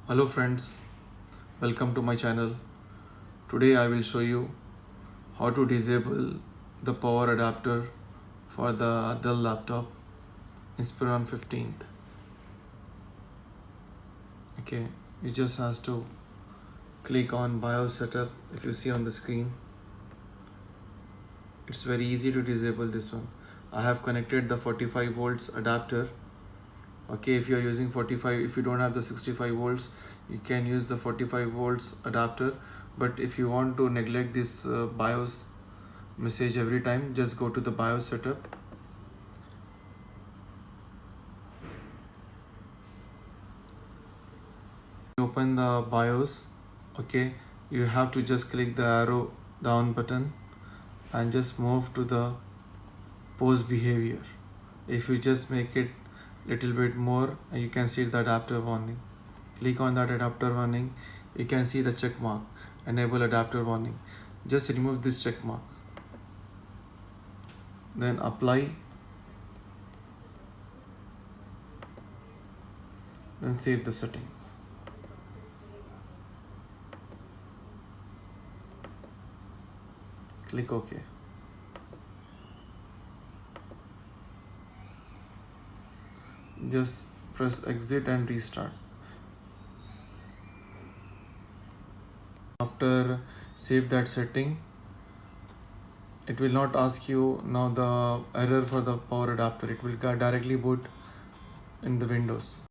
Hello friends, welcome to my channel. Today I will show you how to disable the power adapter for the Dell laptop Inspiron 15th. Okay, you just have to click on BIOS setup. If you see on the screen, it's very easy to disable this one. I have connected the 45 volts adapter. Okay, if you are using 45, if you don't have the 65 volts, you can use the 45 volts adapter. But if you want to neglect this BIOS message every time, just go to the BIOS setup. Open the BIOS. Okay, you have to just click the arrow down button and just move to the post behavior. If you just make it little bit more, you can see the adapter warning. Click on that adapter warning. You can see the check mark, enable adapter warning. Just remove this check mark, then apply, then save the settings. Click OK. Just press exit and restart. After save that setting, it will not ask you now the error for the power adapter. It will directly boot in the Windows.